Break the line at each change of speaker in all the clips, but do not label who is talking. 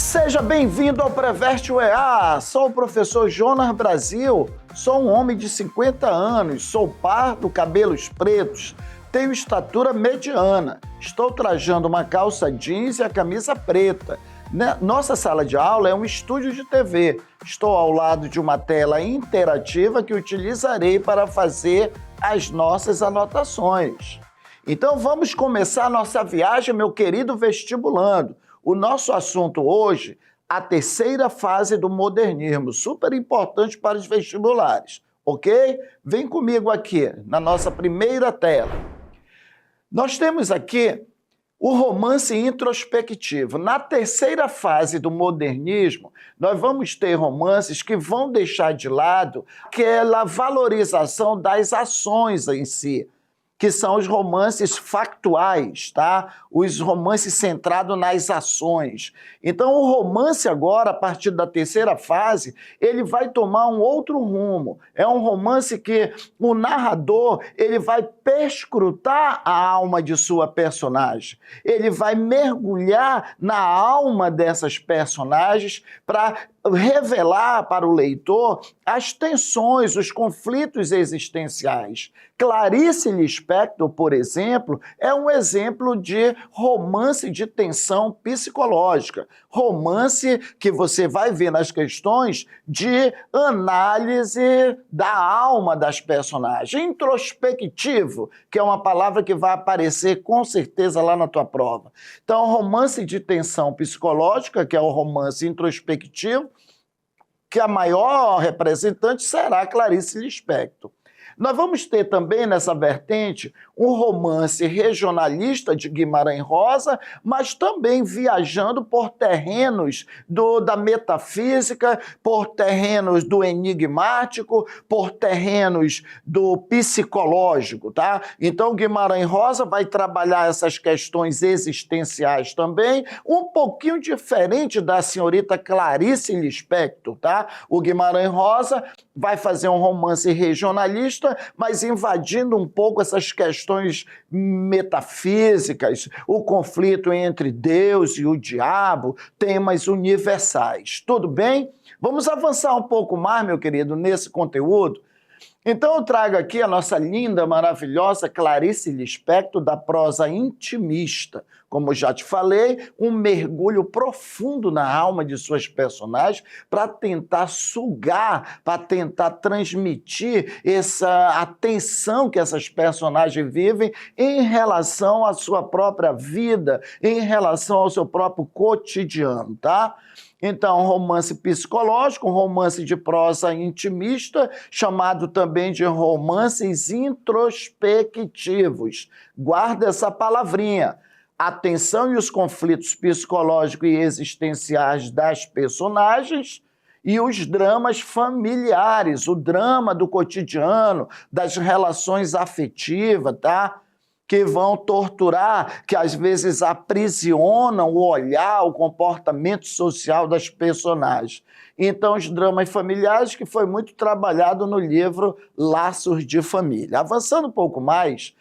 Seja bem-vindo ao Preveste UEA. Sou o professor Jonas Brasil, sou um homem de 50 anos, sou pardo, cabelos pretos, tenho estatura mediana, estou trajando uma calça jeans e a camisa preta. Nossa sala de aula é um estúdio de TV. Estou ao lado de uma tela interativa que utilizarei para fazer as nossas anotações. Então vamos começar nossa viagem, meu querido vestibulando. O nosso assunto hoje, a terceira fase do modernismo, super importante para os vestibulares, ok? Vem comigo aqui, na nossa primeira tela. Nós temos aqui o romance introspectivo. Na terceira fase do modernismo, nós vamos ter romances que vão deixar de lado aquela valorização das ações em si, que são os romances factuais, tá? Os romances centrados nas ações. Então, o romance agora, a partir da terceira fase, ele vai tomar um outro rumo. É um romance que o narrador, ele vai perscrutar a alma de sua personagem. Ele vai mergulhar na alma dessas personagens para revelar para o leitor as tensões, os conflitos existenciais. Clarice Lispector, por exemplo, é um exemplo de romance de tensão psicológica. Romance que você vai ver nas questões de análise da alma das personagens. Introspectivo, que é uma palavra que vai aparecer com certeza lá na tua prova. Então, romance de tensão psicológica, que é o romance introspectivo, que a maior representante será Clarice Lispector. Nós vamos ter também nessa vertente um romance regionalista de Guimarães Rosa, mas também viajando por terrenos da metafísica, por terrenos do enigmático, por terrenos do psicológico, tá? Então Guimarães Rosa vai trabalhar essas questões existenciais também, um pouquinho diferente da senhorita Clarice Lispector, tá? O Guimarães Rosa vai fazer um romance regionalista, mas invadindo um pouco essas questões metafísicas, o conflito entre Deus e o diabo, temas universais. Tudo bem? Vamos avançar um pouco mais, meu querido, nesse conteúdo? Então eu trago aqui a nossa linda, maravilhosa Clarice Lispector, da prosa intimista. Como já te falei, um mergulho profundo na alma de suas personagens para tentar sugar, para tentar transmitir essa atenção que essas personagens vivem em relação à sua própria vida, em relação ao seu próprio cotidiano, tá? Então, um romance psicológico, um romance de prosa intimista, chamado também de romances introspectivos. Guarda essa palavrinha. A tensão e os conflitos psicológicos e existenciais das personagens e os dramas familiares, o drama do cotidiano, das relações afetivas, tá? Que vão torturar, que às vezes aprisionam o olhar, o comportamento social das personagens. Então, os dramas familiares, que foi muito trabalhado no livro Laços de Família. Avançando um pouco mais,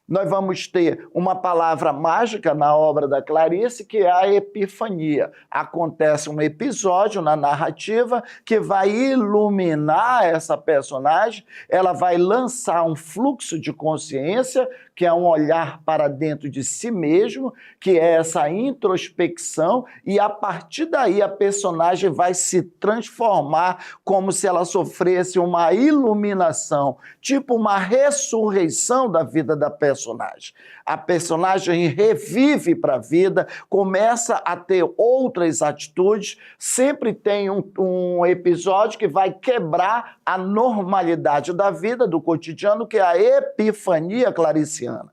nós vamos ter uma palavra mágica na obra da Clarice, que é a epifania. Acontece um episódio na narrativa que vai iluminar essa personagem, ela vai lançar um fluxo de consciência, que é um olhar para dentro de si mesmo, que é essa introspecção, e a partir daí a personagem vai se transformar como se ela sofresse uma iluminação, tipo uma ressurreição da vida da personagem. A personagem revive para a vida, começa a ter outras atitudes, sempre tem um episódio que vai quebrar a normalidade da vida, do cotidiano, que é a epifania clariciana.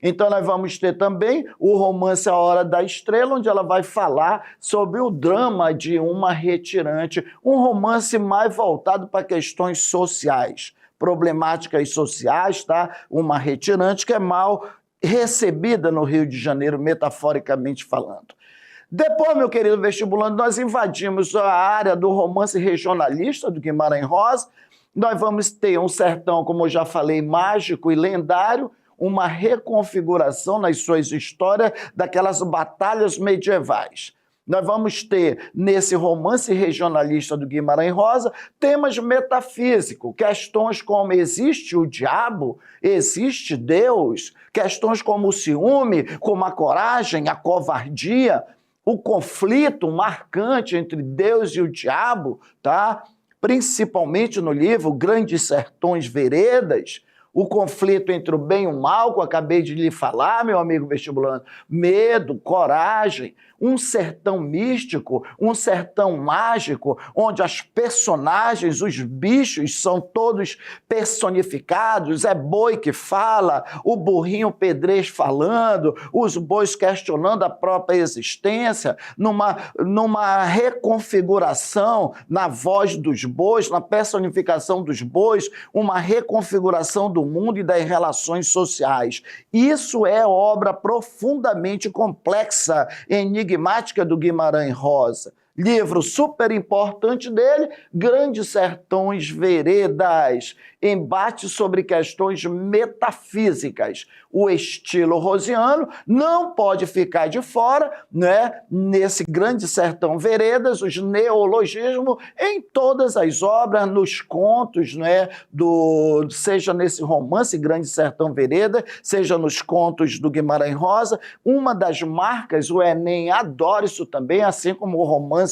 Então nós vamos ter também o romance A Hora da Estrela, onde ela vai falar sobre o drama de uma retirante, um romance mais voltado para questões sociais, problemáticas sociais, tá? Uma retirante que é mal recebida no Rio de Janeiro, metaforicamente falando. Depois, meu querido vestibulando, nós invadimos a área do romance regionalista do Guimarães Rosa. Nós vamos ter um sertão, como eu já falei, mágico e lendário, uma reconfiguração nas suas histórias daquelas batalhas medievais. Nós vamos ter, nesse romance regionalista do Guimarães Rosa, temas metafísicos, questões como existe o diabo, existe Deus, questões como o ciúme, como a coragem, a covardia, o conflito marcante entre Deus e o diabo, tá? Principalmente no livro Grandes Sertões Veredas, o conflito entre o bem e o mal, que eu acabei de lhe falar, meu amigo vestibulando, medo, coragem, um sertão místico, um sertão mágico, onde as personagens, os bichos são todos personificados, é boi que fala, o burrinho pedrez falando, os bois questionando a própria existência, numa reconfiguração na voz dos bois, na personificação dos bois, uma reconfiguração do mundo e das relações sociais. Isso é obra profundamente complexa, enigmática do Guimarães Rosa. Livro super importante dele, Grandes Sertões Veredas, embate sobre questões metafísicas. O estilo rosiano não pode ficar de fora, né? Nesse Grande Sertão Veredas, os neologismos em todas as obras, nos contos, né? Seja nesse romance Grande Sertão Veredas, seja nos contos do Guimarães Rosa. Uma das marcas, o Enem adora isso também, assim como o romance,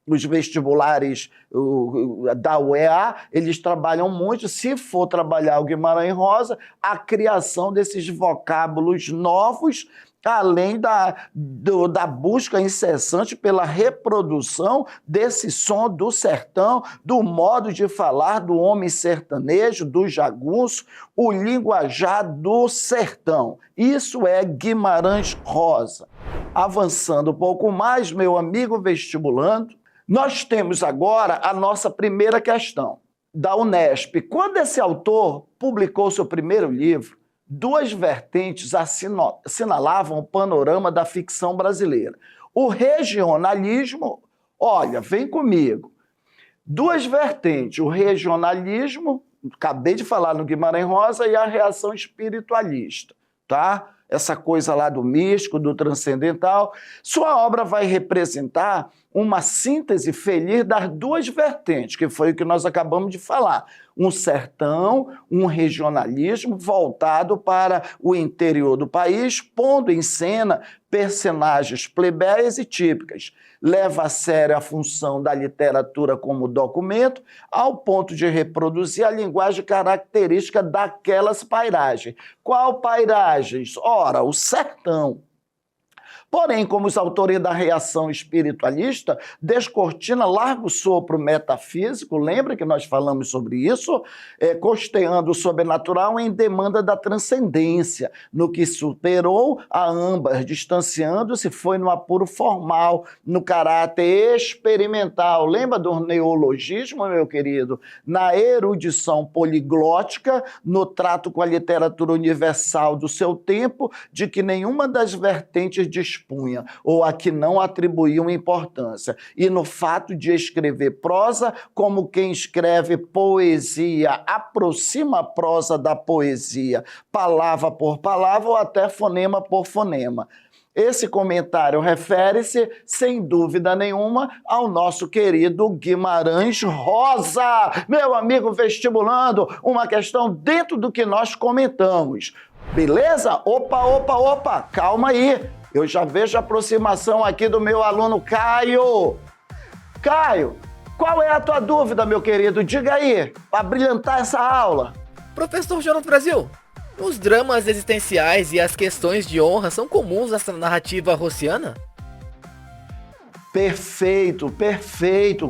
os vestibulares da UEA, eles trabalham muito, se for trabalhar o Guimarães Rosa, a criação desses vocábulos novos, além da busca incessante pela reprodução desse som do sertão, do modo de falar do homem sertanejo, do jagunço, o linguajar do sertão. Isso é Guimarães Rosa. Avançando um pouco mais, meu amigo vestibulando, nós temos agora a nossa primeira questão, da Unesp. Quando esse autor publicou seu primeiro livro, duas vertentes assinalavam o panorama da ficção brasileira. O regionalismo, olha, vem comigo, duas vertentes, o regionalismo, acabei de falar no Guimarães Rosa, e a reação espiritualista, tá? Essa coisa lá do místico, do transcendental. Sua obra vai representar uma síntese feliz das duas vertentes, que foi o que nós acabamos de falar. Um sertão, um regionalismo voltado para o interior do país, pondo em cena personagens plebeias e típicas. Leva a sério a função da literatura como documento, ao ponto de reproduzir a linguagem característica daquelas pairagens. Qual pairagens? Ora, o sertão. Porém, como os autores da reação espiritualista descortina largo sopro metafísico, lembra que nós falamos sobre isso? Costeando o sobrenatural em demanda da transcendência, no que superou a ambas, distanciando-se foi no apuro formal, no caráter experimental. Lembra do neologismo, meu querido? Na erudição poliglótica, no trato com a literatura universal do seu tempo, de que nenhuma das vertentes dispunha ou a que não atribuíam importância, e no fato de escrever prosa como quem escreve poesia, aproxima a prosa da poesia, palavra por palavra ou até fonema por fonema. Esse comentário refere-se, sem dúvida nenhuma, ao nosso querido Guimarães Rosa. Meu amigo vestibulando, uma questão dentro do que nós comentamos. Beleza? Opa, calma aí. Eu já vejo a aproximação aqui do meu aluno Caio. Caio, qual é a tua dúvida, meu querido? Diga aí, para brilhantar essa aula.
Professor Jonas Brasil, os dramas existenciais e as questões de honra são comuns nessa narrativa rossiana?
Perfeito,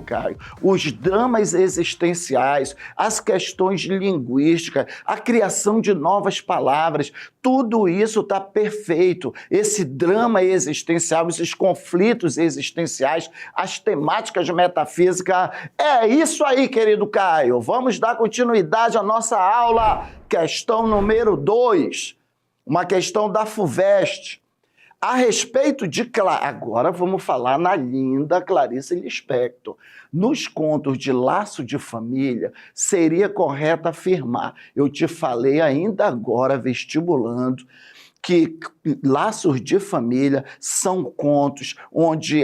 Caio. Os dramas existenciais, as questões linguísticas, a criação de novas palavras, tudo isso está perfeito. Esse drama existencial, esses conflitos existenciais, as temáticas metafísicas, é isso aí, querido Caio. Vamos dar continuidade à nossa aula. Questão número 2, uma questão da FUVEST. A respeito de... Agora vamos falar na linda Clarice Lispector. Nos contos de Laço de Família, seria correto afirmar, eu te falei ainda agora, vestibulando, que Laços de Família são contos onde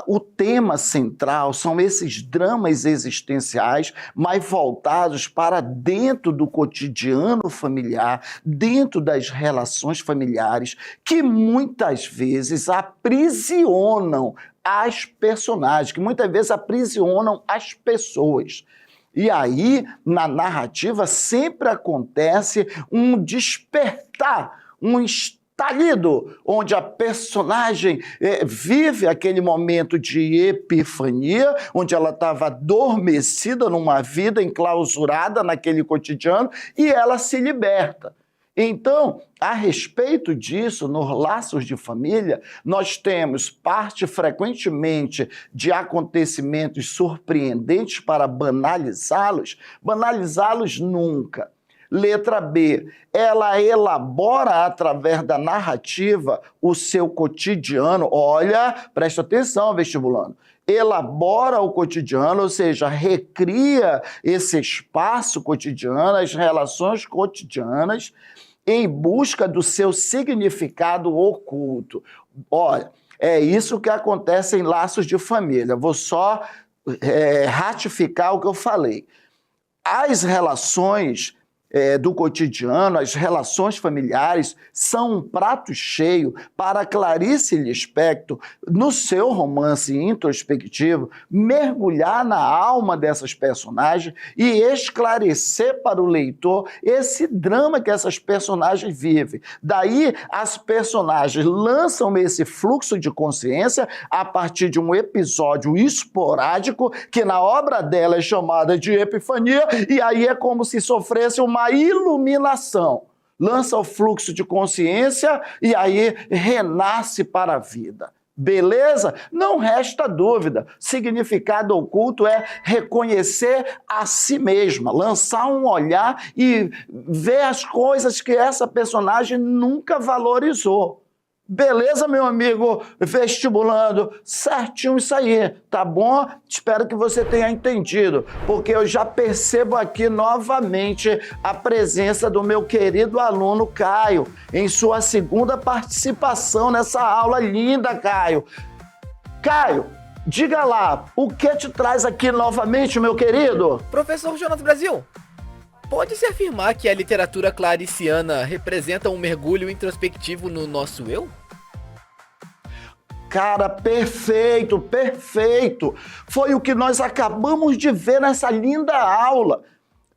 o tema central são esses dramas existenciais, mas voltados para dentro do cotidiano familiar, dentro das relações familiares, que muitas vezes aprisionam as personagens, que muitas vezes aprisionam as pessoas. E aí, na narrativa, sempre acontece um despertar, um estalido, onde a personagem vive aquele momento de epifania, onde ela estava adormecida numa vida enclausurada naquele cotidiano, e ela se liberta. Então, a respeito disso, nos Laços de Família, nós temos parte frequentemente de acontecimentos surpreendentes para banalizá-los. Banalizá-los nunca. Letra B, ela elabora através da narrativa o seu cotidiano. Olha, presta atenção, vestibulando. Elabora o cotidiano, ou seja, recria esse espaço cotidiano, as relações cotidianas, em busca do seu significado oculto. Olha, é isso que acontece em Laços de Família. Vou só ratificar o que eu falei. As relações do cotidiano, as relações familiares, são um prato cheio para Clarice Lispector, no seu romance introspectivo, mergulhar na alma dessas personagens e esclarecer para o leitor esse drama que essas personagens vivem. Daí, as personagens lançam esse fluxo de consciência a partir de um episódio esporádico, que na obra dela é chamada de epifania, e aí é como se sofresse uma iluminação, lança o fluxo de consciência e aí renasce para a vida. Beleza? Não resta dúvida. Significado oculto é reconhecer a si mesma, lançar um olhar e ver as coisas que essa personagem nunca valorizou. Beleza, meu amigo vestibulando? Certinho isso aí, tá bom? Espero que você tenha entendido, porque eu já percebo aqui novamente a presença do meu querido aluno Caio, em sua segunda participação nessa aula linda, Caio. Caio, diga lá, o que te traz aqui novamente, meu querido?
Professor Jonas Brasil, pode-se afirmar que a literatura clariciana representa um mergulho introspectivo no nosso eu?
Cara, perfeito, perfeito. Foi o que nós acabamos de ver nessa linda aula.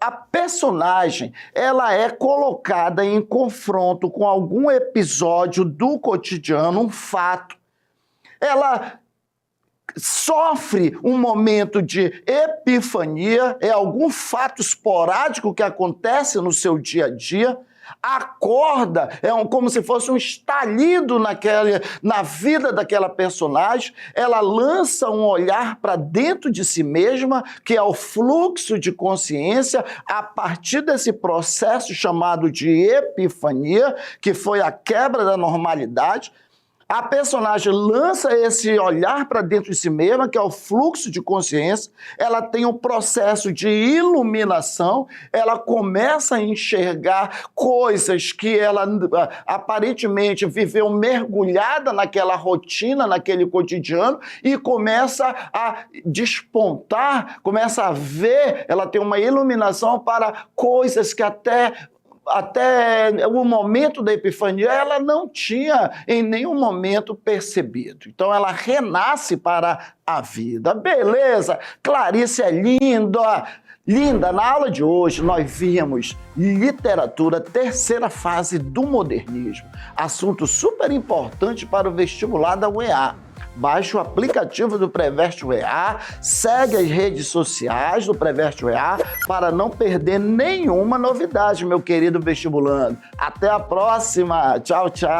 A personagem, ela é colocada em confronto com algum episódio do cotidiano, um fato. Ela sofre um momento de epifania, é algum fato esporádico que acontece no seu dia a dia, acorda, como se fosse um estalido na vida daquela personagem, ela lança um olhar para dentro de si mesma, que é o fluxo de consciência, a partir desse processo chamado de epifania, que foi a quebra da normalidade. A personagem lança esse olhar para dentro de si mesma, que é o fluxo de consciência, ela tem um processo de iluminação, ela começa a enxergar coisas que ela aparentemente viveu mergulhada naquela rotina, naquele cotidiano, e começa a despontar, começa a ver, ela tem uma iluminação para coisas que até o momento da epifania, ela não tinha em nenhum momento percebido. Então, ela renasce para a vida. Beleza? Clarice é linda. Linda, na aula de hoje nós vimos literatura, terceira fase do modernismo. Assunto super importante para o vestibular da UEA. Baixe o aplicativo do Preveste UEA, segue as redes sociais do Preveste UEA para não perder nenhuma novidade, meu querido vestibulando. Até a próxima. Tchau, tchau.